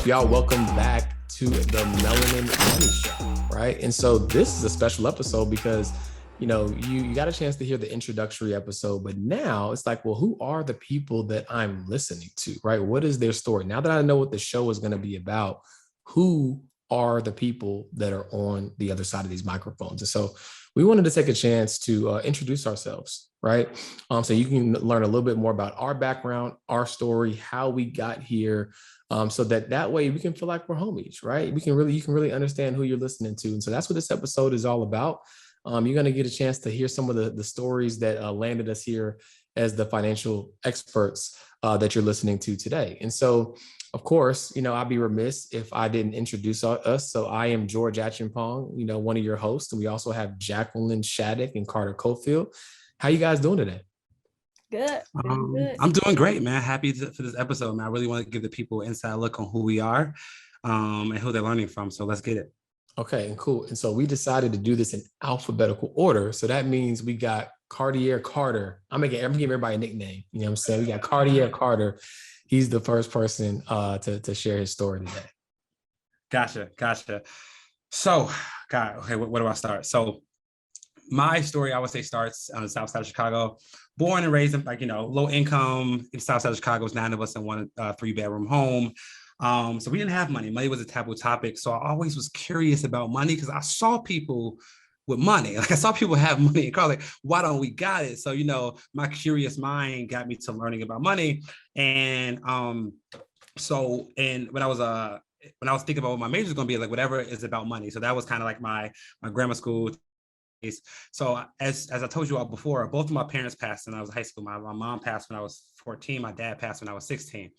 y'all? Welcome back to the Melanin Money Show, right? And so this is a special episode because, you got a chance to hear the introductory episode, but now it's like, well, who are the people that I'm listening to, right? What is their story? Now that I know what the show is going to be about, who are the people that are on the other side of these microphones? And so we wanted to take a chance to introduce ourselves, right? So you can learn a little bit more about our background, our story, how we got here, so that way we can feel like we're homies, right? You can really understand who you're listening to. And so that's what this episode is all about. You're going to get a chance to hear some of the stories that landed us here as the financial experts that you're listening to today. And so, of course, I'd be remiss if I didn't introduce us. So I am George Achinpong, one of your hosts. And we also have Jacqueline Shattuck and Carter Cofield. How you guys doing today? Good. I'm doing great, man. Happy for this episode, man. I really want to give the people an inside look on who we are and who they're learning from. So let's get it. Okay, cool. And so we decided to do this in alphabetical order. So that means we got Cartier Carter. I'm gonna give everybody a nickname. You know what I'm saying? We got Cartier Carter. He's the first person to share his story today. Gotcha. So, God, okay, where do I start? So my story, I would say, starts on the south side of Chicago. Born and raised in low income. In the south side of Chicago, was 9 of us in one 3-bedroom home. So we didn't have money. Money was a taboo topic. So I always was curious about money because I saw people with money. Like I saw people have money and call like, why don't we got it? So, my curious mind got me to learning about money. And when I was thinking about what my major was going to be, like whatever is about money. So that was kind of like my grammar school. So as I told you all before, both of my parents passed when I was in high school. My mom passed when I was 14. My dad passed when I was 16.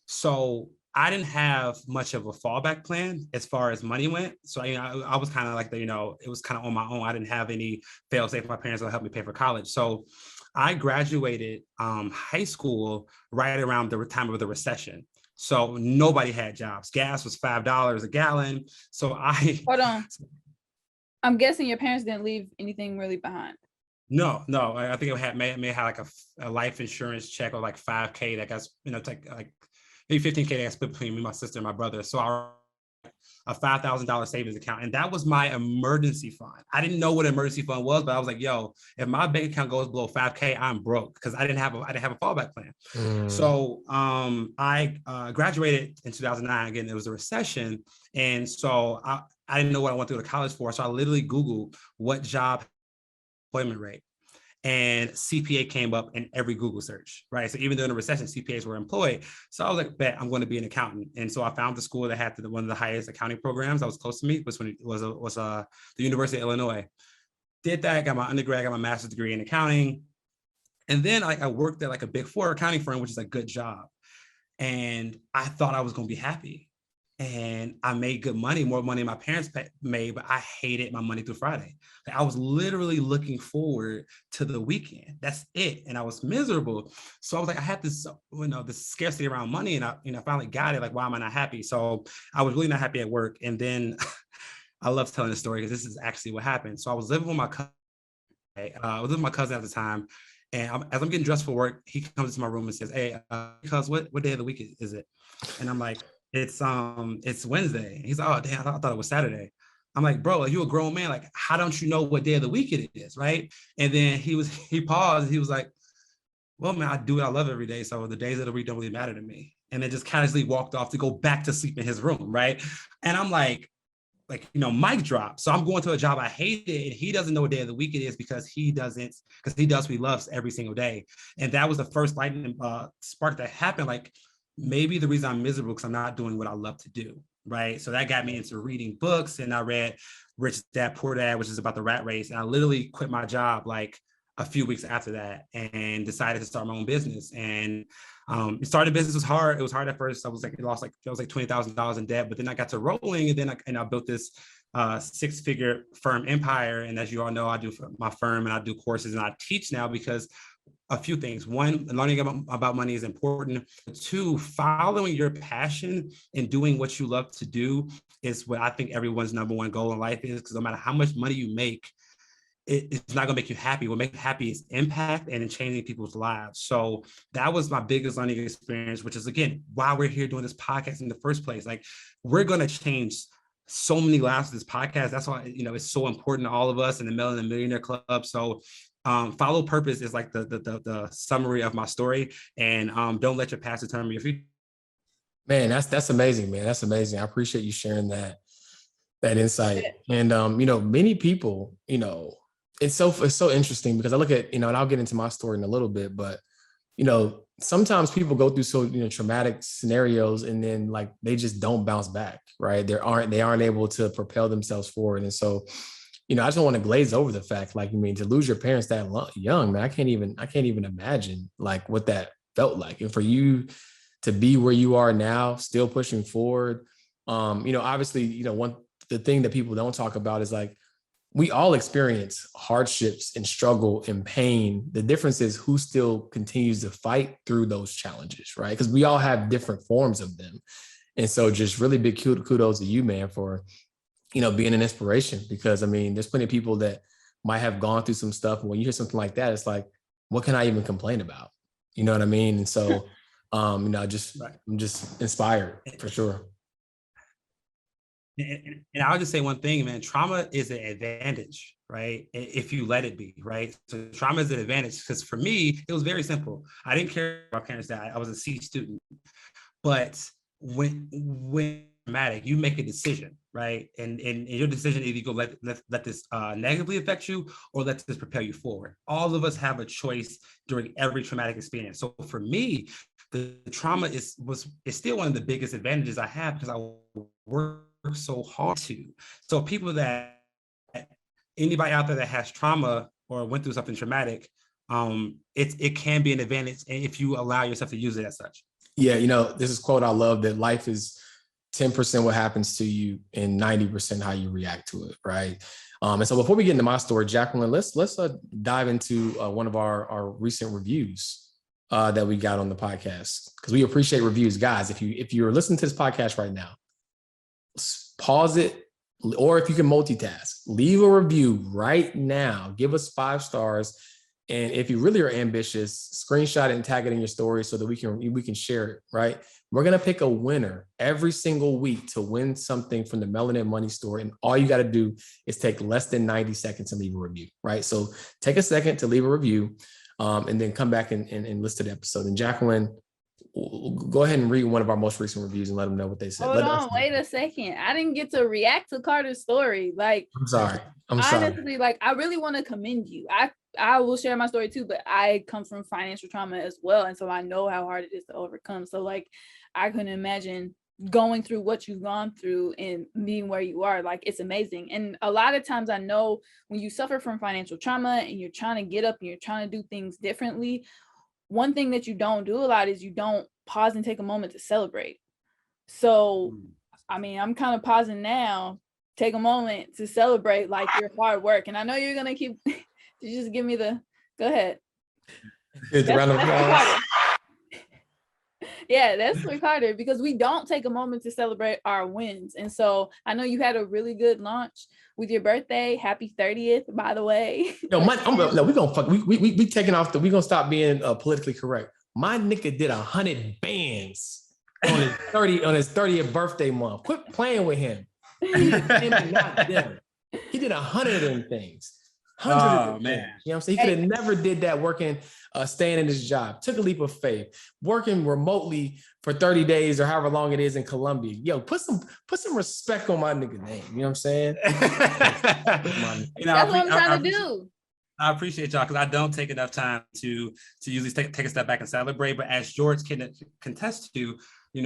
So I didn't have much of a fallback plan as far as money went. So, I was kind of like it was kind of on my own. I didn't have any fail safe. My parents would help me pay for college. So I graduated high school right around the time of the recession. So nobody had jobs. Gas was $5 a gallon. So Hold on. I'm guessing your parents didn't leave anything really behind. No. I think it may have like a life insurance check of like $5K that got, like maybe $15K that got split between me, my sister, and my brother. So a $5,000 savings account. And that was my emergency fund. I didn't know what an emergency fund was, but I was like, yo, if my bank account goes below $5K, I'm broke because I didn't have a fallback plan. So I graduated in 2009. Again, it was a recession. And so I didn't know what I wanted to go to college for. So I literally Googled what job employment rate. And CPA came up in every Google search, right? So even during the recession, CPAs were employed. So I was like, bet I'm going to be an accountant. And so I found the school that had one of the highest accounting programs that was close to me, was the University of Illinois. Did that, got my undergrad, got my master's degree in accounting. And then I worked at like a big 4 accounting firm, which is a good job. And I thought I was going to be happy. And I made good money, more money than my parents made, but I hated my Monday through Friday. Like I was literally looking forward to the weekend. That's it. And I was miserable. So I was like, I had this, this scarcity around money, and I finally got it. Like, why am I not happy? So I was really not happy at work. And then I love telling this story because this is actually what happened. So I was living with my cousin. I was with my cousin at the time. And as I'm getting dressed for work, he comes into my room and says, hey, cuz, what day of the week is it? And I'm like, it's Wednesday. He's like, oh damn, I thought it was Saturday. I'm like, bro, like, you a grown man. Like, how don't you know what day of the week it is, right? And then he paused and he was like, well, man, I do what I love every day. So the days of the week don't really matter to me. And then just casually walked off to go back to sleep in his room, right? And I'm like, mic drop. So I'm going to a job I hated, and he doesn't know what day of the week it is because he does what he loves every single day. And that was the first lightning spark that happened. Like, maybe the reason I'm miserable because I'm not doing what I love to do, right? So that got me into reading books, and I read Rich Dad Poor Dad, which is about the rat race. And I literally quit my job like a few weeks after that and decided to start my own business. And starting a business was hard. It was hard at first. I was like $20,000 in debt, but then I got to rolling, and then I built this 6-figure firm empire. And as you all know, I do for my firm, and I do courses, and I teach now because a few things. One, learning about money is important. 2, following your passion and doing what you love to do is what I think everyone's number one goal in life is, because no matter how much money you make, it's not gonna make you happy. What makes you happy is impact and in changing people's lives. So that was my biggest learning experience, which is again why we're here doing this podcast in the first place. Like we're gonna change so many lives with this podcast. That's why it's so important to all of us in the Melanin Millionaire Club. So follow purpose is like the summary of my story, and don't let your past determine your future. Man, that's amazing, man. That's amazing. I appreciate you sharing that insight. And many people, it's so interesting because I look at, and I'll get into my story in a little bit, but sometimes people go through so traumatic scenarios and then like they just don't bounce back, right? They aren't able to propel themselves forward. And so, I just don't want to glaze over the fact, like, to lose your parents that young, man, I can't even imagine like what that felt like. And for you to be where you are now, still pushing forward, obviously, the thing that people don't talk about is like, we all experience hardships and struggle and pain. The difference is who still continues to fight through those challenges, right? Because we all have different forms of them. And so just really big kudos to you, man, for, being an inspiration, because there's plenty of people that might have gone through some stuff. And when you hear something like that, it's like, what can I even complain about? You know what I mean? And so, I'm just inspired for sure. And I'll just say one thing, man, trauma is an advantage, right? If you let it be, right? So trauma is an advantage because for me, it was very simple. I didn't care if my parents died. I was a C student. But when traumatic, you make a decision, right? And your decision is you go let this negatively affect you or let this propel you forward. All of us have a choice during every traumatic experience. So for me, the trauma is still one of the biggest advantages I have because I work so hard to. So people anybody out there that has trauma or went through something traumatic, it can be an advantage if you allow yourself to use it as such. Yeah, this is a quote I love, that life is 10% what happens to you and 90% how you react to it, right? And so before we get into my story, Jacqueline, let's dive into one of our recent reviews that we got on the podcast, because we appreciate reviews, guys. If you're listening to this podcast right now, pause it, or if you can multitask, leave a review right now. Give us 5 stars, and if you really are ambitious, screenshot it and tag it in your story so that we can share it. Right? We're gonna pick a winner every single week to win something from the Melanin Money store, and all you got to do is take less than 90 seconds to leave a review. Right? So take a second to leave a review, and then come back and listen to the episode. And Jacqueline, go ahead and read one of our most recent reviews and let them know what they said. Hold on, wait a second. I didn't get to react to Carter's story. Like, I'm sorry. Honestly, like, I really want to commend you. I will share my story too, but I come from financial trauma as well. And so I know how hard it is to overcome. So like, I couldn't imagine going through what you've gone through and being where you are. Like, it's amazing. And a lot of times I know when you suffer from financial trauma and you're trying to get up and you're trying to do things differently, one thing that you don't do a lot is you don't pause and take a moment to celebrate. So, I'm kind of pausing now, take a moment to celebrate like your hard work. And I know you're going to keep, you just give me go ahead. Here's the round of applause. Yeah, that's for Carter, because we don't take a moment to celebrate our wins. And so I know you had a really good launch with your birthday. Happy 30th, by the way. No, we're gonna fuck. We taking off we gonna stop being politically correct. My nigga did 100 bands on his 30th birthday month. Quit playing with him. He did him and not them. He did 100 of them things. Man. You know what I'm saying? He could have never did that working, staying in his job. Took a leap of faith, working remotely for 30 days or however long it is in Colombia. Yo, put some respect on my nigga name. You know what I'm saying? That's what I'm trying to do. I appreciate y'all because I don't take enough time to usually take a step back and celebrate. But as George can contest to,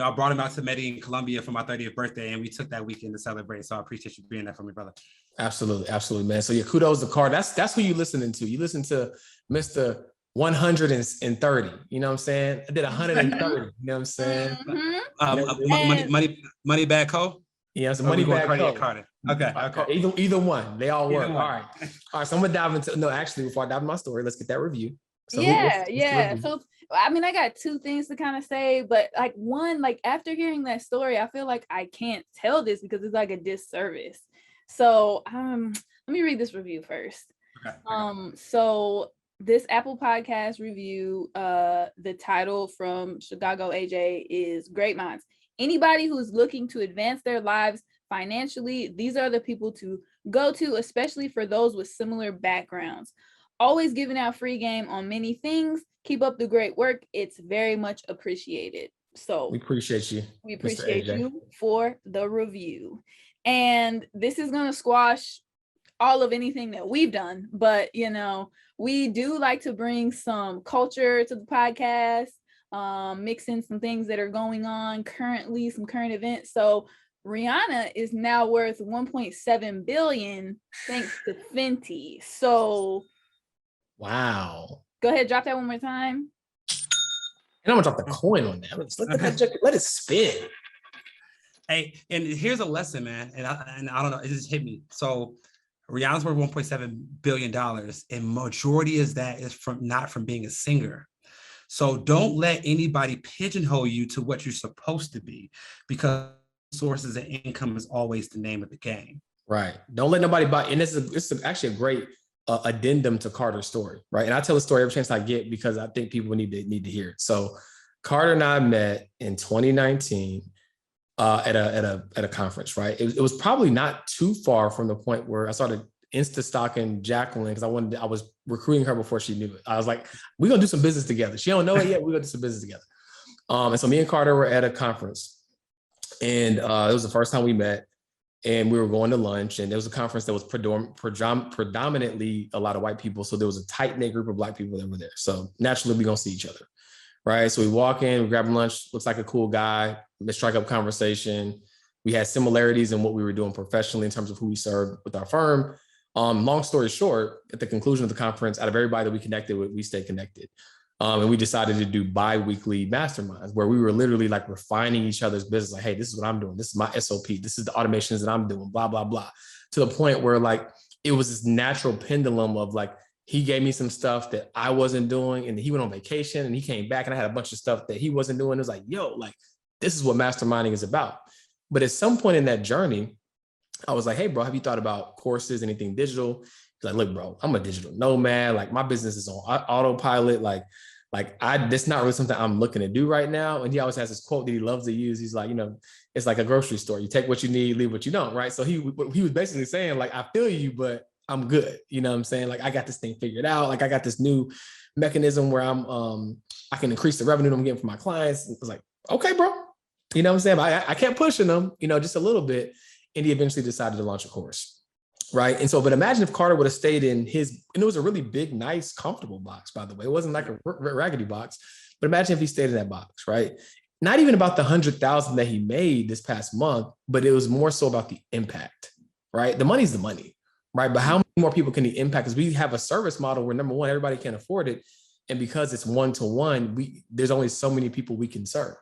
I brought him out to Medellin, Colombia for my 30th birthday, and we took that weekend to celebrate. So I appreciate you being there for me, brother. Absolutely, man. So yeah, kudos to Carter. That's who you listening to. You listen to Mr. 130. You know what I'm saying? I did 130. You know what I'm saying? Money Bag Co. Yeah, it's Money Bag Co. Carter. Okay. Either one. They all work. All right. So I'm gonna dive into. No, actually, before I dive into my story, let's get that review. So yeah. So I got 2 things to kind of say, but like one, like after hearing that story, I feel like I can't tell this because it's like a disservice. So let me read this review first. So this Apple Podcast review, the title from Chicago AJ is Great Minds. Anybody who's looking to advance their lives financially, these are the people to go to, especially for those with similar backgrounds. Always giving out free game on many things. Keep up the great work. It's very much appreciated. So we appreciate you. We appreciate you for the review. And this is going to squash all of anything that we've done, but you know, we do like to bring some culture to the podcast, mix in some things that are going on currently, some current events. So Rihanna is now worth 1.7 billion thanks to Fenty. So wow. Go ahead, drop that one more time. And I'm gonna drop the coin on that. Let it spin. Hey, and here's a lesson, man. And I don't know, it just hit me. So Rihanna's worth $1.7 billion, and majority of that is not from being a singer. So don't let anybody pigeonhole you to what you're supposed to be, because sources of income is always the name of the game. Right. Don't let nobody buy. And this is actually a great addendum to Carter's story, right? And I tell the story every chance I get because I think people need to hear it. So Carter and I met in 2019 at a conference, right? It was probably not too far from the point where I started Insta stalking Jacqueline because I was recruiting her before she knew it. I was like, we're gonna do some business together. She don't know it yet. We're gonna do some business together. And so me and Carter were at a conference, and it was the first time we met. And we were going to lunch, and there was a conference that was predominantly a lot of white people. So there was a tight knit group of Black people that were there. So naturally, we're gonna see each other, right? So we walk in, we grab lunch. Looks like a cool guy. Let's strike up conversation. We had similarities in what we were doing professionally in terms of who we served with our firm. Long story short, at the conclusion of the conference, out of everybody that we connected with, we stayed connected. And we decided to do bi-weekly masterminds where we were literally like refining each other's business. Like, hey, this is what I'm doing. This is my SOP. This is the automations that I'm doing, blah, blah, blah. To the point where like, it was this natural pendulum of like, he gave me some stuff that I wasn't doing, and he went on vacation and he came back and I had a bunch of stuff that he wasn't doing. It was like, yo, like, this is what masterminding is about. But at some point in that journey, I was like, hey, bro, have you thought about courses, anything digital? He's like, look, bro, I'm a digital nomad. Like, my business is on autopilot. Like that's not really something I'm looking to do right now. And he always has this quote that he loves to use. He's like, you know, it's like a grocery store. You take what you need, leave what you don't, right? So he was basically saying like, I feel you, but I'm good. You know what I'm saying? Like, I got this thing figured out. Like, I got this new mechanism where I can increase the revenue I'm getting from my clients. And I was like, okay, bro. You know what I'm saying? I kept pushing them, you know, just a little bit. And he eventually decided to launch a course. Right. And so, but imagine if Carter would have stayed in his, and it was a really big, nice, comfortable box, by the way. It wasn't like a raggedy box, but imagine if he stayed in that box, right? Not even about the 100,000 that he made this past month, but it was more so about the impact, right? The money's the money, right? But how many more people can he impact? Because we have a service model where, number one, everybody can't afford it. And because it's one-to-one, there's only so many people we can serve,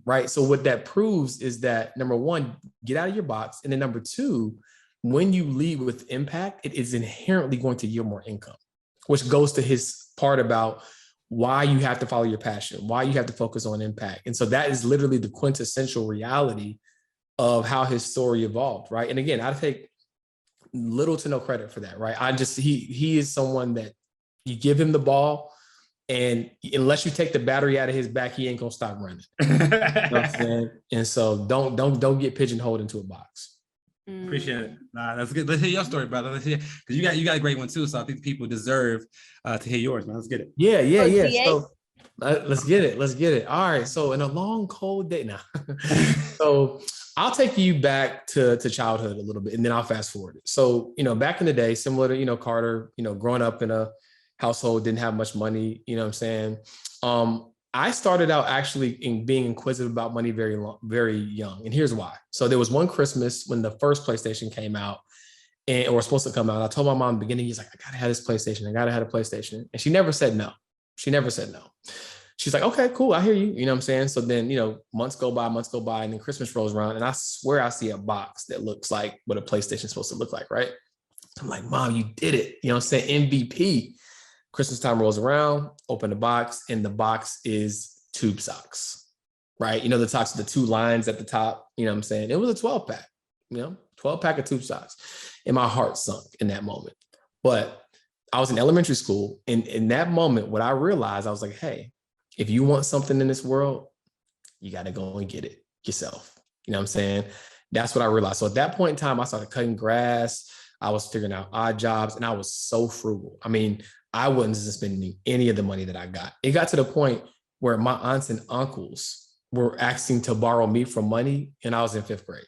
right? So what that proves is that, number one, get out of your box. And then number two, when you lead with impact, it is inherently going to yield more income, which goes to his part about why you have to follow your passion, why you have to focus on impact. And so that is literally the quintessential reality of how his story evolved, right? And again, I take little to no credit for that, right? He is someone that you give him the ball, and unless you take the battery out of his back, he ain't gonna stop running. You know what I'm saying? And so don't get pigeonholed into a box. Appreciate it. Nah, that's good. Let's hear your story, brother. Let's hear, because you got a great one too. So I think people deserve to hear yours, man. Let's get it. Yeah. So let's get it. All right. So in a long, cold day now. So I'll take you back to childhood a little bit, and then I'll fast forward it. So, you know, back in the day, similar to, you know, Carter, you know, growing up in a household, didn't have much money, you know what I'm saying? I started out actually in being inquisitive about money very young. And here's why. So there was one Christmas when the first PlayStation came out, or was supposed to come out. I told my mom in the beginning, he's like, I gotta have this PlayStation. I gotta have a PlayStation. And she never said no. She's like, okay, cool. I hear you. You know what I'm saying? So then, you know, months go by, and then Christmas rolls around, and I swear I see a box that looks like what a PlayStation is supposed to look like, right? I'm like, Mom, you did it. You know what I'm saying? MVP. Christmas time rolls around, open the box, and the box is tube socks, right? You know, the socks with the two lines at the top, you know what I'm saying? It was a 12 pack, you know, 12 pack of tube socks. And my heart sunk in that moment. But I was in elementary school. And in that moment, what I realized, I was like, hey, if you want something in this world, you got to go and get it yourself. You know what I'm saying? That's what I realized. So at that point in time, I started cutting grass. I was figuring out odd jobs, and I was so frugal. I mean, I wasn't spending any of the money that I got. It got to the point where my aunts and uncles were asking to borrow me for money, and I was in fifth grade.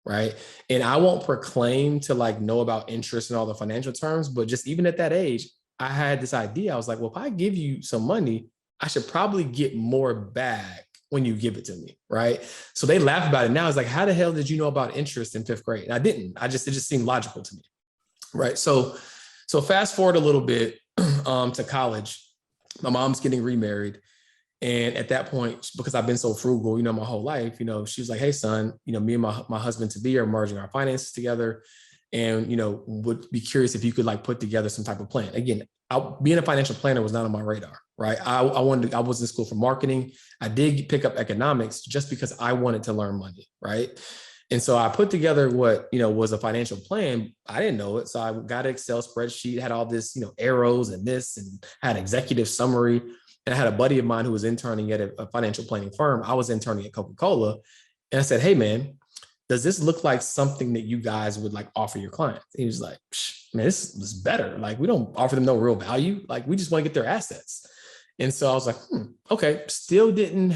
Right. And I won't proclaim to like know about interest and all the financial terms, but just even at that age, I had this idea. I was like, well, if I give you some money, I should probably get more back when you give it to me. Right. So they laugh about it now. It's like, how the hell did you know about interest in fifth grade? And I didn't. It just seemed logical to me. Right. So fast forward a little bit to college. My mom's getting remarried. And at that point, because I've been so frugal, my whole life, she was like, hey, son, me and my husband to be are merging our finances together. And, would be curious if you could like put together some type of plan. Again, being a financial planner was not on my radar, right? I was in school for marketing. I did pick up economics just because I wanted to learn money, right? And so I put together what, was a financial plan. I didn't know it. So I got an Excel spreadsheet, had all this, arrows and this, and had executive summary. And I had a buddy of mine who was interning at a financial planning firm. I was interning at Coca-Cola. And I said, hey, man, does this look like something that you guys would like offer your clients? And he was like, man, this is better. Like, we don't offer them no real value. Like, we just want to get their assets. And so I was like, okay, still didn't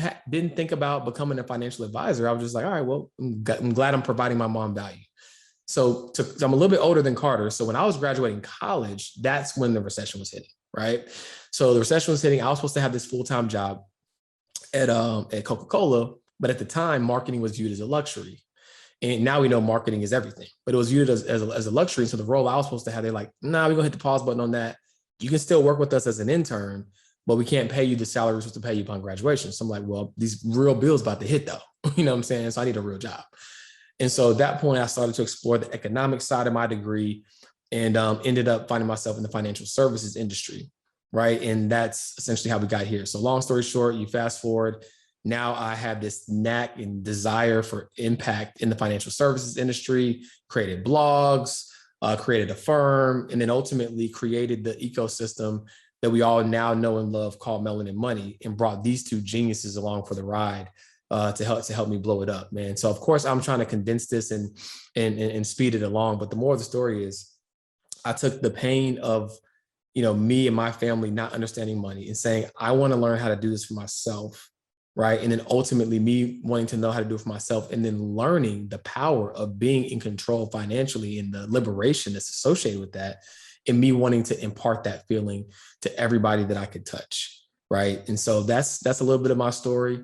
think about becoming a financial advisor. I was just like, all right, well, I'm glad I'm providing my mom value. So I'm a little bit older than Carter. So when I was graduating college, that's when the recession was hitting, right? So the recession was hitting. I was supposed to have this full-time job at Coca-Cola, but at the time, marketing was viewed as a luxury. And now we know marketing is everything, but it was viewed as a luxury. So the role I was supposed to have, they're like, nah, we're gonna hit the pause button on that. You can still work with us as an intern, but we can't pay you the salary we're supposed to pay you upon graduation. So I'm like, well, these real bills about to hit though. You know what I'm saying? So I need a real job. And so at that point, I started to explore the economic side of my degree and ended up finding myself in the financial services industry, right? And that's essentially how we got here. So long story short, you fast forward, now I have this knack and desire for impact in the financial services industry, created blogs, created a firm, and then ultimately created the ecosystem that we all now know and love called Melanin Money, and brought these two geniuses along for the ride to help me blow it up, man. So of course I'm trying to condense this and speed it along. But the more of the story is, I took the pain of, me and my family not understanding money and saying, I want to learn how to do this for myself, right? And then ultimately me wanting to know how to do it for myself, and then learning the power of being in control financially and the liberation that's associated with that, and me wanting to impart that feeling to everybody that I could touch, right? And so that's a little bit of my story.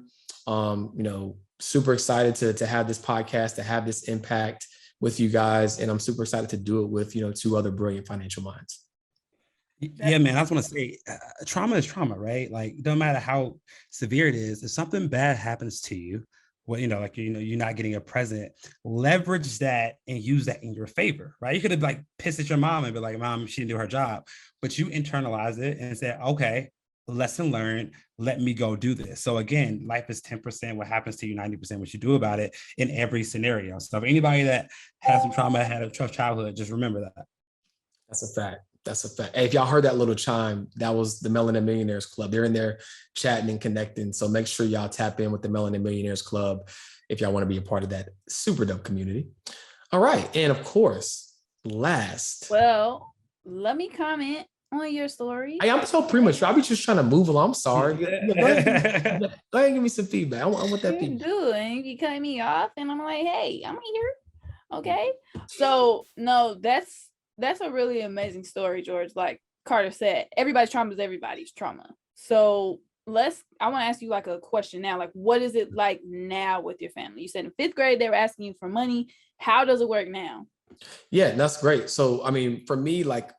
Super excited to have this podcast, to have this impact with you guys. And I'm super excited to do it with, two other brilliant financial minds. Yeah, man, I just want to say trauma is trauma, right? Like, no matter how severe it is, if something bad happens to you, well, you're not getting a present, leverage that and use that in your favor, right? You could have like pissed at your mom and be like, mom, she didn't do her job, but you internalize it and say, okay, lesson learned, let me go do this. So again, life is 10% what happens to you, 90% what you do about it in every scenario. So if anybody that has some trauma, had a tough childhood, just remember that. That's a fact. That's a fact. Hey, if y'all heard that little chime, that was the Melanin Millionaires Club. They're in there chatting and connecting. So make sure y'all tap in with the Melanin Millionaires Club if y'all want to be a part of that super dope community. All right. And of course, last. Well, let me comment on your story. Hey, I'm so premature. I'll be just trying to move along. I'm sorry. Go ahead and give me some feedback. I want that feedback. Doing? You cut me off and I'm like, hey, I'm here. Okay. So no, that's a really amazing story, George. Like Carter said, everybody's trauma is everybody's trauma. So I want to ask you like a question now. Like, what is it like now with your family? You said in fifth grade, they were asking you for money. How does it work now? Yeah, that's great. So, I mean, for me, like,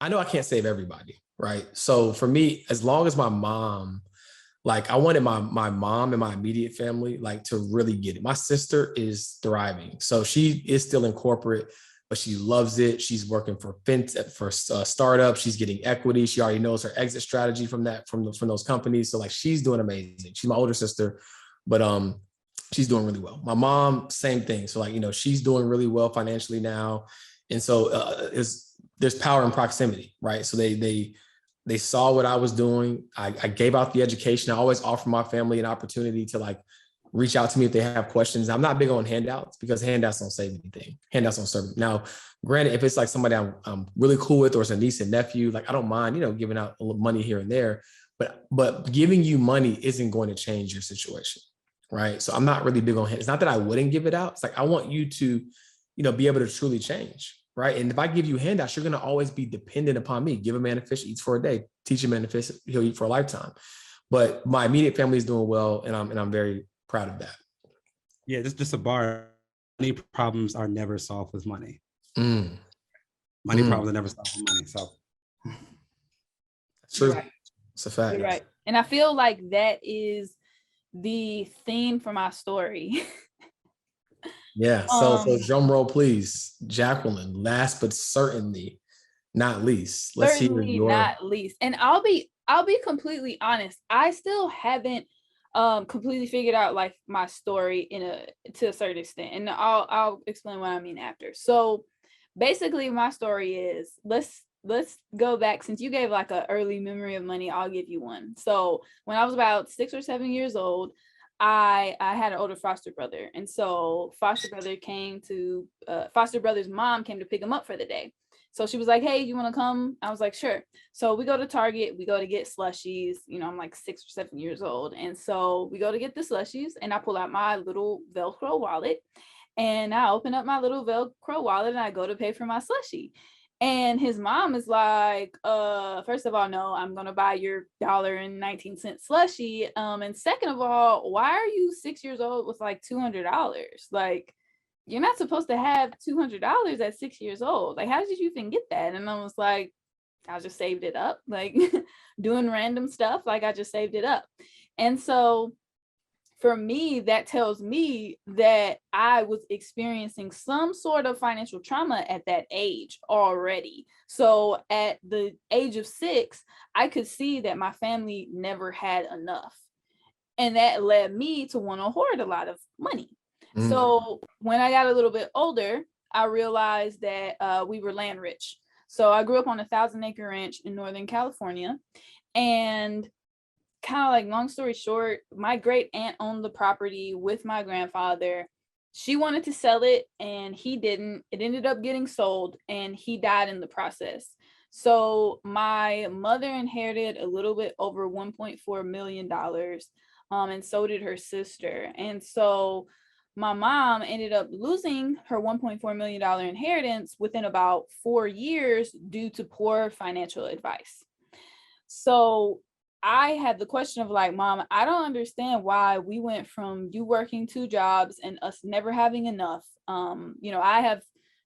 I know I can't save everybody, right? So for me, as long as my mom, like I wanted my mom and my immediate family, like to really get it. My sister is thriving. So she is still in corporate, but she loves it. She's working for startups. She's getting equity. She already knows her exit strategy from those companies. So like she's doing amazing. She's my older sister, but she's doing really well. My mom, same thing. So like, she's doing really well financially now. And so there's power in proximity, right? So they saw what I was doing. I gave out the education. I always offer my family an opportunity to like reach out to me if they have questions. I'm not big on handouts because handouts don't save anything. Handouts don't serve. Now, granted, if it's like somebody I'm really cool with, or it's a niece and nephew, like I don't mind, giving out a little money here and there, but giving you money isn't going to change your situation, right? So I'm not really big on handouts. It's not that I wouldn't give it out. It's like I want you to, be able to truly change. Right. And if I give you handouts, you're going to always be dependent upon me. Give a man a fish, eats for a day. Teach a man a fish, he'll eat for a lifetime. But my immediate family is doing well, and I'm very proud of that. Yeah, just a bar. Money problems are never solved with money. Money problems are never solved with money. So that's true. Right. It's a fact. You're right. And I feel like that is the theme for my story. Yeah. So drum roll, please. Jacqueline, last but certainly not least. Let's hear your... not least. And I'll be completely honest. I still haven't completely figured out like my story to a certain extent. And I'll explain what I mean after. So basically my story is, let's go back. Since you gave like an early memory of money, I'll give you one. So when I was about 6 or 7 years old, I had an older foster brother. And so foster brother's mom came to pick him up for the day. So she was like, hey, you want to come? I was like, sure. So we go to Target, we go to get slushies. I'm like 6 or 7 years old. And so we go to get the slushies, and I pull out my little Velcro wallet, and I open up my little Velcro wallet, and I go to pay for my slushie. And his mom is like, first of all, no, I'm going to buy your $1.19 slushie. And second of all, why are you 6 years old with like $200? Like, you're not supposed to have $200 at 6 years old. Like, how did you even get that? And I was like, I just saved it up, like doing random stuff. Like I just saved it up. And so for me, that tells me that I was experiencing some sort of financial trauma at that age already. So at the age of 6, I could see that my family never had enough. And that led me to want to hoard a lot of money. So when I got a little bit older, I realized that we were land rich. So I grew up on a 1,000-acre ranch in Northern California, and kind of like, long story short, my great aunt owned the property with my grandfather. She wanted to sell it and he didn't. It ended up getting sold and he died in the process. So my mother inherited a little bit over $1.4 million, and so did her sister. And so my mom ended up losing her $1.4 million inheritance within about 4 years due to poor financial advice. So I had the question of like, Mom, I don't understand why we went from you working 2 jobs and us never having enough. I have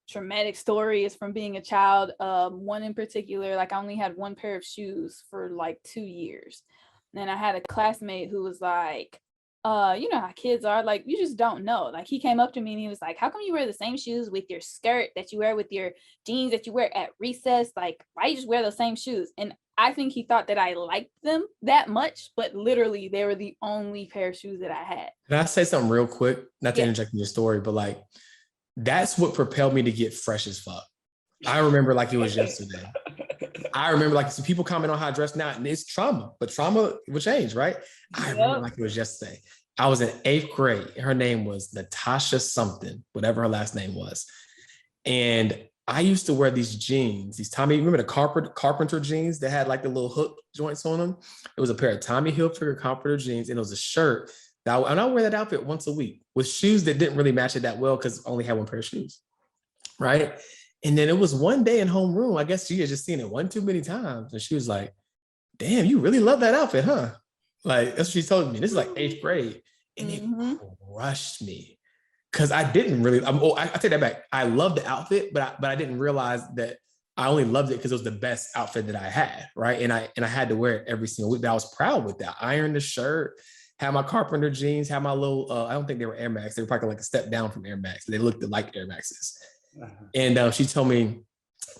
traumatic stories from being a child. One in particular, like I only had 1 pair of shoes for like 2 years. And I had a classmate who was like, you know how kids are, like, you just don't know. Like, he came up to me and he was like, how come you wear the same shoes with your skirt that you wear with your jeans that you wear at recess? Like, why you just wear those same shoes? And I think he thought that I liked them that much, but literally they were the only pair of shoes that I had. Can I say something real quick? Not to interject in your story, but like, that's what propelled me to get fresh as fuck. I remember like it was yesterday. I remember like some people comment on how I dress now, and it's trauma, but trauma will change, right? I remember like it was yesterday. I was in 8th grade. Her name was Natasha something, whatever her last name was. And I used to wear these jeans, these Tommy, remember the carpenter jeans that had like the little hook joints on them? It was a pair of Tommy Hilfiger carpenter jeans, and it was a shirt and I wear that outfit once a week with shoes that didn't really match it that well because I only had 1 pair of shoes, right? And then it was one day in homeroom, I guess she had just seen it one too many times. And she was like, damn, you really love that outfit, huh? Like, that's what she told me. This is like 8th grade. And it crushed me. Because I didn't really, I take that back. I loved the outfit, but I didn't realize that I only loved it because it was the best outfit that I had, right? And I had to wear it every single week. But I was proud with that. I ironed the shirt, had my carpenter jeans, had my little, I don't think they were Air Max. They were probably like a step down from Air Max. They looked like Air Maxes. And she told me,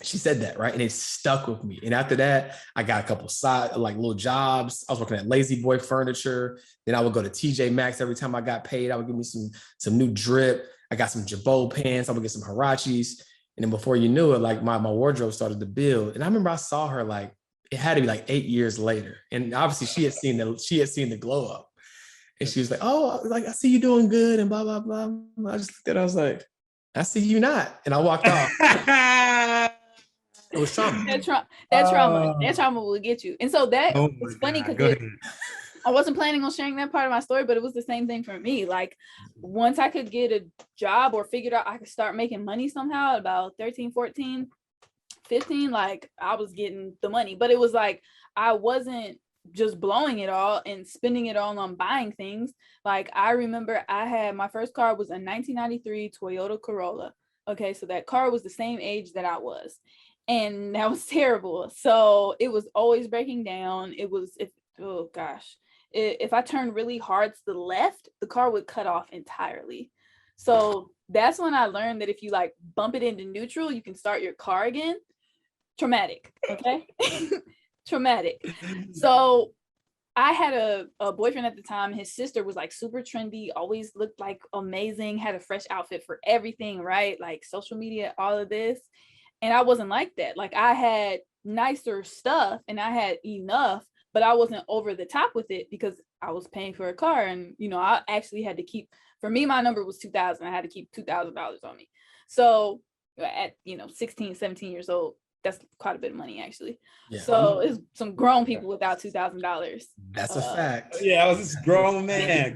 she said that, right? And it stuck with me. And after that, I got a couple side, like little jobs. I was working at Lazy Boy Furniture. Then I would go to TJ Maxx every time I got paid. I would give me some new drip. I got some Jabot pants. I would get some Huaraches. And then before you knew it, like my wardrobe started to build. And I remember I saw her like, it had to be like 8 years later. And obviously she had seen the glow up. And she was like, oh, like, I see you doing good and blah, blah, blah. I just looked at her, I was like, I see you not. And I walked off. It was trauma. That trauma will get you. And so that was funny because I wasn't planning on sharing that part of my story, but it was the same thing for me. Like once I could get a job or figured out I could start making money somehow at about 13, 14, 15, like I was getting the money, but it was like, I wasn't just blowing it all and spending it all on buying things. Like I remember I had my first car was a 1993 Toyota Corolla. Okay. So that car was the same age that I was. And that was terrible. So it was always breaking down. It was, oh gosh. If I turned really hard to the left, the car would cut off entirely. So that's when I learned that if you like bump it into neutral, you can start your car again. Traumatic. Okay. Traumatic. So I had a boyfriend at the time. His sister was like super trendy, always looked like amazing, had a fresh outfit for everything, right? Like social media, all of this. And I wasn't like that. Like I had nicer stuff and I had enough, but I wasn't over the top with it because I was paying for a car. And, you know, I actually had to keep, for me, my number was 2,000. I had to keep $2,000 on me. So at, 16, 17 years old, that's quite a bit of money actually. Yeah. So it's some grown people without $2,000. That's a fact. Yeah, I was just grown man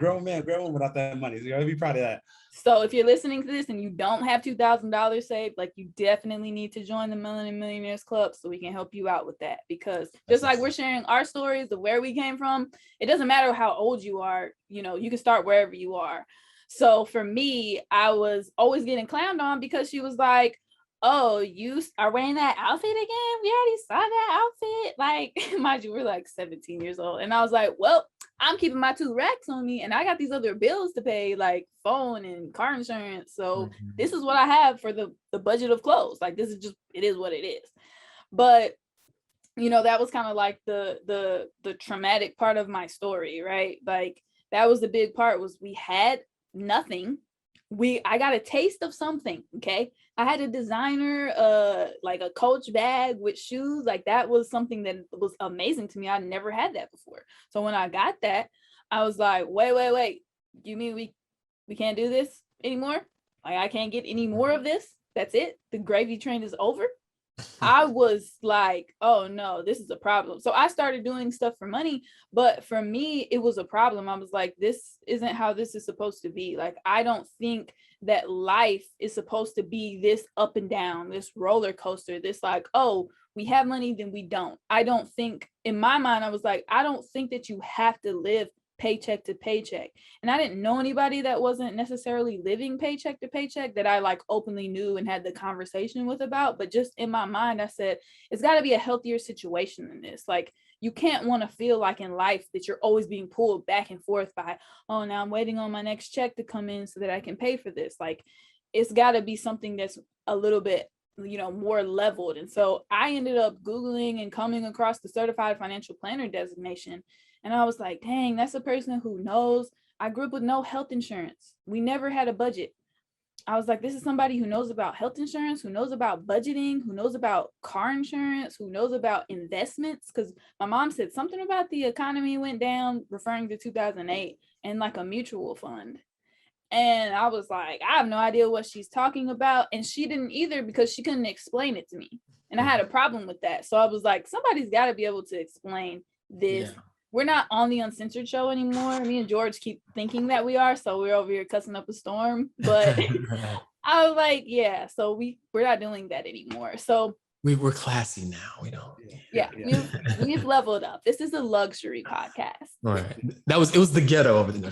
without that money. So you gotta be proud of that. So if you're listening to this and you don't have $2,000 saved, like you definitely need to join the Melanin Millionaires Club so we can help you out with that. Because just like we're sharing our stories of where we came from, it doesn't matter how old you are, you can start wherever you are. So for me, I was always getting clowned on because she was like, oh, you are wearing that outfit again? We already saw that outfit. Like, mind you, we're like 17 years old. And I was like, well, I'm keeping my 2 racks on me and I got these other bills to pay, like phone and car insurance. So this is what I have for the budget of clothes. Like, this is just, it is what it is. But, that was kind of like the traumatic part of my story, right? Like, that was the big part was we had nothing. I got a taste of something. Okay. I had a designer, like a Coach bag with shoes. Like that was something that was amazing to me. I never had that before. So when I got that, I was like, wait. You mean we can't do this anymore? Like I can't get any more of this? That's it? The gravy train is over? I was like, oh no, this is a problem. So I started doing stuff for money, but for me, it was a problem. I was like, this isn't how this is supposed to be. Like, I don't think that life is supposed to be this up and down, this roller coaster, this like, oh, we have money, then we don't. I don't think, in my mind, I was like, I don't think that you have to live paycheck to paycheck. And I didn't know anybody that wasn't necessarily living paycheck to paycheck that I like openly knew and had the conversation with about. But just in my mind, I said, it's got to be a healthier situation than this. Like, you can't want to feel like in life that you're always being pulled back and forth by, oh, now I'm waiting on my next check to come in so that I can pay for this. Like, it's got to be something that's a little bit, more leveled. And so I ended up Googling and coming across the certified financial planner designation. And I was like, dang, that's a person who knows. I grew up with no health insurance. We never had a budget. I was like, this is somebody who knows about health insurance, who knows about budgeting, who knows about car insurance, who knows about investments. Because my mom said something about the economy went down, referring to 2008, and like a mutual fund. And I was like, I have no idea what she's talking about. And she didn't either because she couldn't explain it to me. And I had a problem with that. So I was like, somebody's got to be able to explain this. Yeah. We're not on the Uncensored show anymore. Me and George keep thinking that we are. So we're over here cussing up a storm. But I was like, yeah, so we're not doing that anymore. So we're classy now. We don't. Yeah. We've leveled up. This is a luxury podcast. All right. It was the ghetto over there.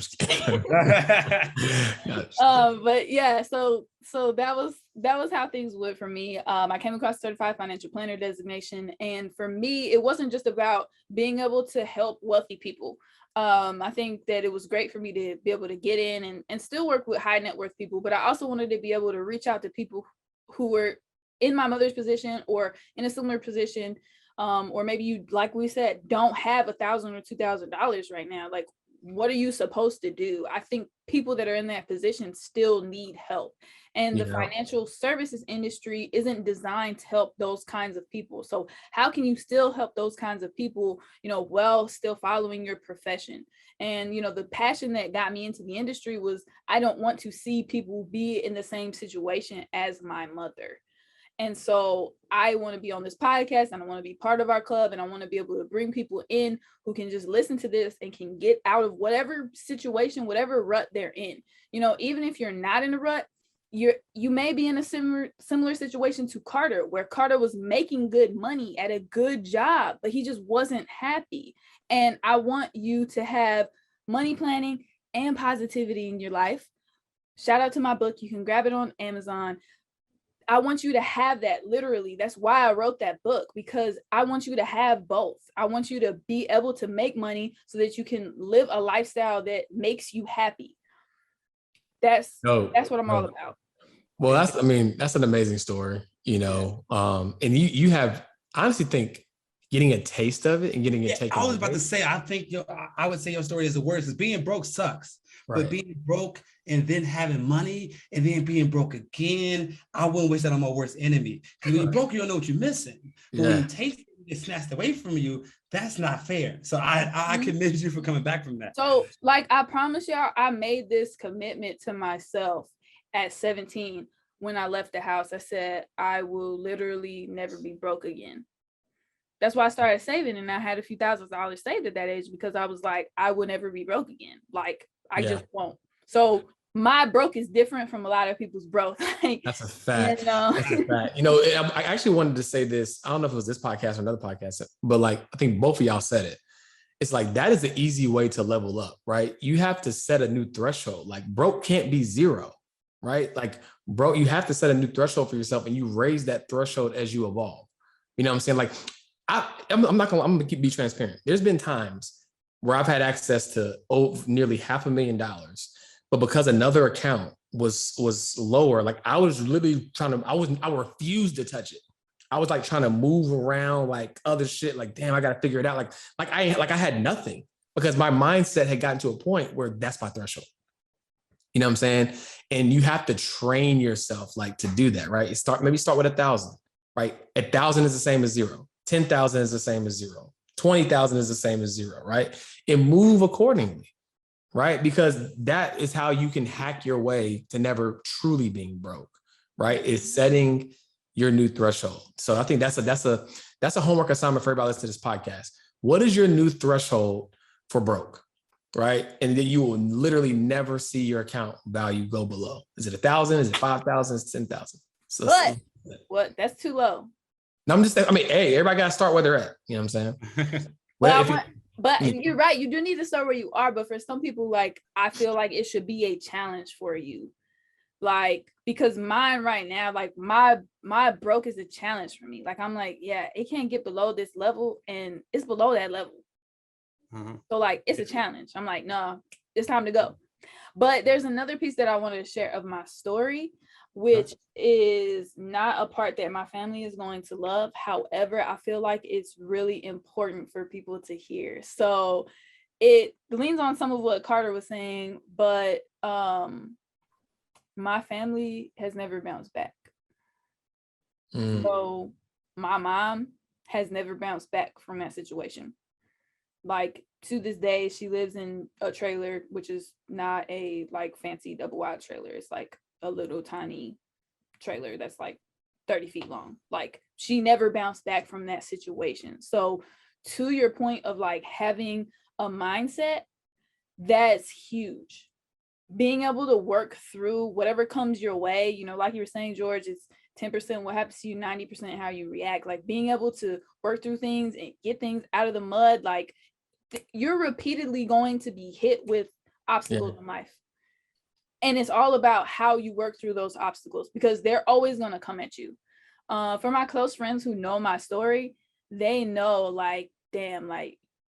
But yeah, so that was how things went for me. I came across certified financial planner designation. And for me, it wasn't just about being able to help wealthy people. I think that it was great for me to be able to get in and still work with high net worth people, but I also wanted to be able to reach out to people who were in my mother's position or in a similar position, or maybe you, like we said, don't have $1,000 or $2,000 right now. Like, what are you supposed to do? I think people that are in that position still need help. And the financial services industry isn't designed to help those kinds of people. So how can you still help those kinds of people, while still following your profession? And, the passion that got me into the industry was I don't want to see people be in the same situation as my mother. And so I want to be on this podcast and I want to be part of our club, and I want to be able to bring people in who can just listen to this and can get out of whatever situation, whatever rut they're in. Even if you're not in a rut, you may be in a similar situation to Carter, where Carter was making good money at a good job, but he just wasn't happy. And I want you to have money planning and positivity in your life. Shout out to my book. You can grab it on Amazon. I want you to have that. Literally, that's why I wrote that book, because I want you to have both. I want you to be able to make money so that you can live a lifestyle that makes you happy. That's what I'm all about. Well, that's an amazing story, and you have, I honestly think, getting a taste of it and getting it taken. I was about to say, I think I would say your story is the worst, because being broke sucks. Right. But being broke and then having money and then being broke again, I wouldn't wish that on my worst enemy. Because when you're broke, you don't know what you're missing. But when you taste it, it's snatched away from you. That's not fair. So I commend you for coming back from that. So, I promise y'all, I made this commitment to myself at 17 when I left the house. I said, I will literally never be broke again. That's why I started saving, and I had a few $1,000s saved at that age, because I was like, I will never be broke again. I just won't. So my broke is different from a lot of people's broke. That's a fact. That's a fact. I actually wanted to say this. I don't know if it was this podcast or another podcast, but I think both of y'all said it. It's that is the easy way to level up, right? You have to set a new threshold. Broke can't be zero, right? Broke, you have to set a new threshold for yourself, and you raise that threshold as you evolve. You know what I'm saying? I'm gonna be transparent. There's been times where I've had access to nearly $500,000, but because another account was lower, I was literally I refused to touch it. I was trying to move around other shit. Damn, I gotta figure it out. I had nothing, because my mindset had gotten to a point where that's my threshold. You know what I'm saying? And you have to train yourself to do that, right? Start with 1,000, right? 1,000 is the same as zero. 10,000 is the same as zero. 20,000 is the same as zero, right? And move accordingly, right? Because that is how you can hack your way to never truly being broke, right? It's setting your new threshold. So I think that's a homework assignment for everybody listening to this podcast. What is your new threshold for broke, right? And then you will literally never see your account value go below. Is it 1,000? Is it 5,000? Is it 10,000? So what? That's too low. No, I'm just saying, hey, everybody got to start where they're at. You know what I'm saying? But you're right. You do need to start where you are. But for some people, I feel like it should be a challenge for you. Because mine right now, my broke is a challenge for me. I'm it can't get below this level, and it's below that level. Mm-hmm. So it's a challenge. I'm no, it's time to go. But there's another piece that I wanted to share of my story, which is not a part that my family is going to love. However, I feel like it's really important for people to hear. So it leans on some of what Carter was saying, but my family has never bounced back. So my mom has never bounced back from that situation. To this day, she lives in a trailer, which is not a fancy double wide trailer. It's a little tiny trailer that's 30 feet long. She never bounced back from that situation. So to your point of having a mindset, that's huge. Being able to work through whatever comes your way, you were saying, George, it's 10% what happens to you, 90% how you react. Being able to work through things and get things out of the mud, you're repeatedly going to be hit with obstacles in life. And it's all about how you work through those obstacles, because they're always going to come at you. For my close friends who know my story, they know damn,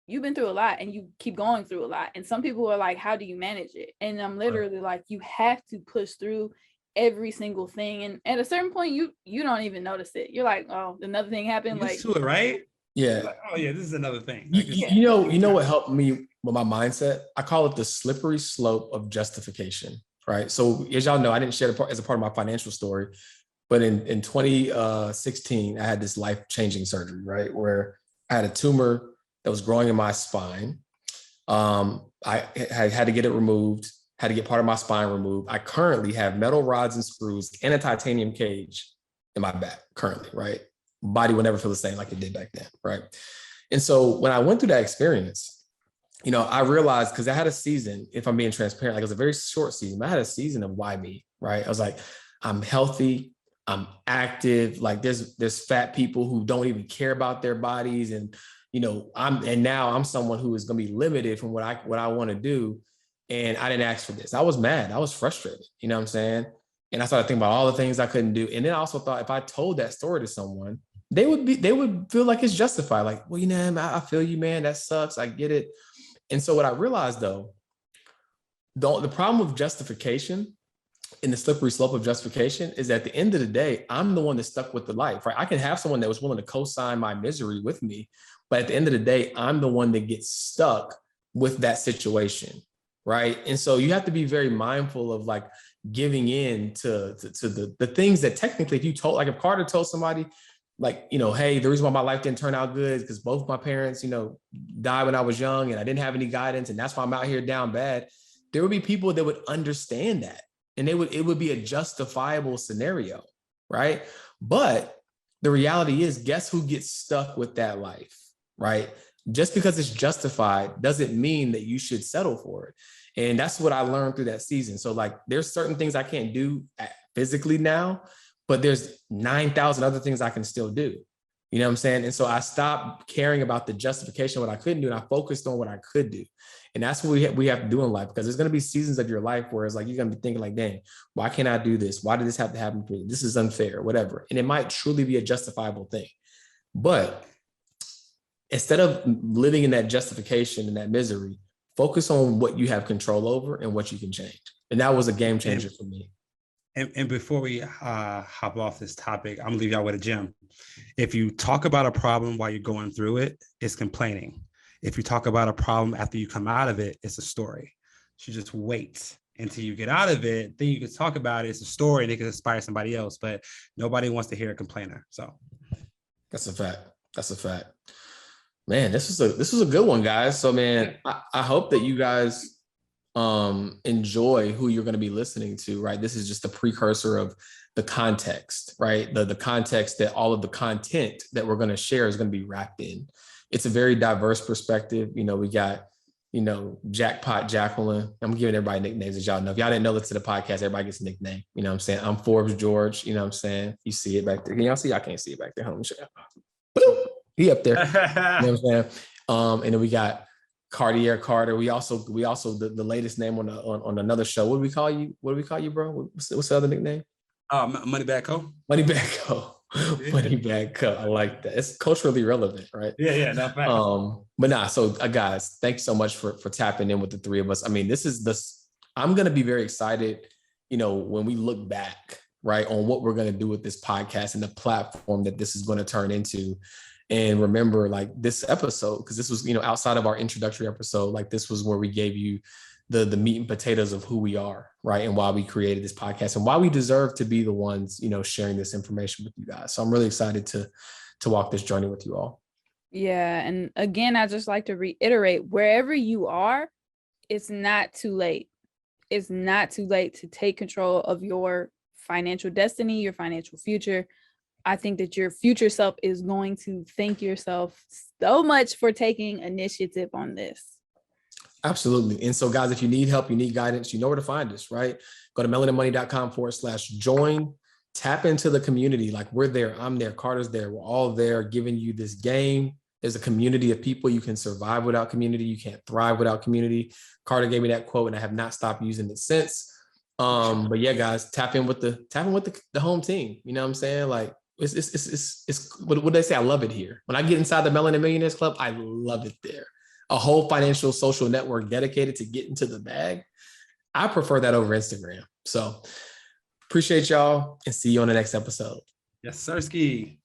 you've been through a lot and you keep going through a lot. And some people are how do you manage it? And I'm literally you have to push through every single thing. And at a certain point, you don't even notice it. You're oh, another thing happened. Used to it, right? Yeah. Like, oh yeah, this is another thing. You, Like, this, you know what helped me with my mindset? I call it the slippery slope of justification, right? So as y'all know, I didn't share it as a part of my financial story, but in 2016, I had this life-changing surgery, right? Where I had a tumor that was growing in my spine. I had to get it removed, had to get part of my spine removed. I currently have metal rods and screws and a titanium cage in my back currently, right? Body will never feel the same like it did back then, right? And so when I went through that experience, you know, I realized, because I had a season, if I'm being transparent, like it was a very short season, but I had a season of why me, right? I was like, I'm healthy, I'm active, like there's fat people who don't even care about their bodies. And, you know, now I'm someone who is going to be limited from what I want to do. And I didn't ask for this. I was mad. I was frustrated. You know what I'm saying? And I started thinking about all the things I couldn't do. And then I also thought if I told that story to someone, they would feel like it's justified. Like, well, you know, I feel you, man. That sucks. I get it. And so what I realized though, the problem with justification in the slippery slope of justification is at the end of the day, I'm the one that's stuck with the life, right? I can have someone that was willing to co-sign my misery with me, but at the end of the day, I'm the one that gets stuck with that situation, right? And so you have to be very mindful of like giving in to the things that technically, if you told, like if Carter told somebody, like, you know, hey, the reason why my life didn't turn out good is because both my parents, you know, died when I was young and I didn't have any guidance. And that's why I'm out here down bad. There would be people that would understand that. And it would be a justifiable scenario, right? But the reality is, guess who gets stuck with that life, right? Just because it's justified doesn't mean that you should settle for it. And that's what I learned through that season. So like, there's certain things I can't do physically now, but there's 9,000 other things I can still do. You know what I'm saying? And so I stopped caring about the justification of what I couldn't do, and I focused on what I could do. And that's what we have to do in life, because there's going to be seasons of your life where it's like, you're going to be thinking like, dang, why can't I do this? Why did this have to happen to me? This is unfair, whatever. And it might truly be a justifiable thing. But instead of living in that justification and that misery, focus on what you have control over and what you can change. And that was a game changer for me. And before we hop off this topic, I'm gonna leave y'all with a gem. If you talk about a problem while you're going through it, it's complaining. If you talk about a problem after you come out of it, it's a story. So just wait until you get out of it. Then you can talk about it. It's a story and it can inspire somebody else, but nobody wants to hear a complainer. So that's a fact. That's a fact. Man, this was a good one, guys. So man, I hope that you guys enjoy who you're going to be listening to, right? This is just a precursor of the context, right? The context that all of the content that we're going to share is going to be wrapped in. It's a very diverse perspective. You know, we got, you know, Jackpot Jacqueline. I'm giving everybody nicknames, as y'all know. If y'all didn't know, listen to the podcast, everybody gets a nickname. You know what I'm saying? I'm Forbes George. You know what I'm saying? You see it back there. Can y'all see? I can't see it back there. Hold on. He up there. You know what I'm saying? And then we got Cartier Carter. We also the latest name on another show. What do we call you? What do we call you, bro? What's the other nickname? Moneybag Co. Moneybag Co. Moneybag Co. I like that. It's culturally relevant, right? Yeah. No fact. But nah. So guys, thanks so much for tapping in with the three of us. I mean, I'm gonna be very excited, you know, when we look back, right, on what we're gonna do with this podcast and the platform that this is going to turn into. And remember, like, this episode, because this was, you know, outside of our introductory episode, like this was where we gave you the meat and potatoes of who we are, right? And why we created this podcast and why we deserve to be the ones, you know, sharing this information with you guys. So I'm really excited to walk this journey with you all. Yeah. And again, I just like to reiterate, wherever you are, it's not too late. It's not too late to take control of your financial destiny, your financial future. I think that your future self is going to thank yourself so much for taking initiative on this. Absolutely. And so, guys, if you need help, you need guidance, you know where to find us, right? Go to melaninmoney.com/join. Tap into the community. Like, we're there. I'm there. Carter's there. We're all there giving you this game. There's a community of people. You can survive without community. You can't thrive without community. Carter gave me that quote, and I have not stopped using it since. But yeah, guys, tap in with the home team. You know what I'm saying? Like, it's what do they say? I love it here. When I get inside the Melanin Millionaires Club, I love it there. A whole financial social network dedicated to getting to the bag. I prefer that over Instagram. So appreciate y'all and see you on the next episode. Yes, sir, Ski.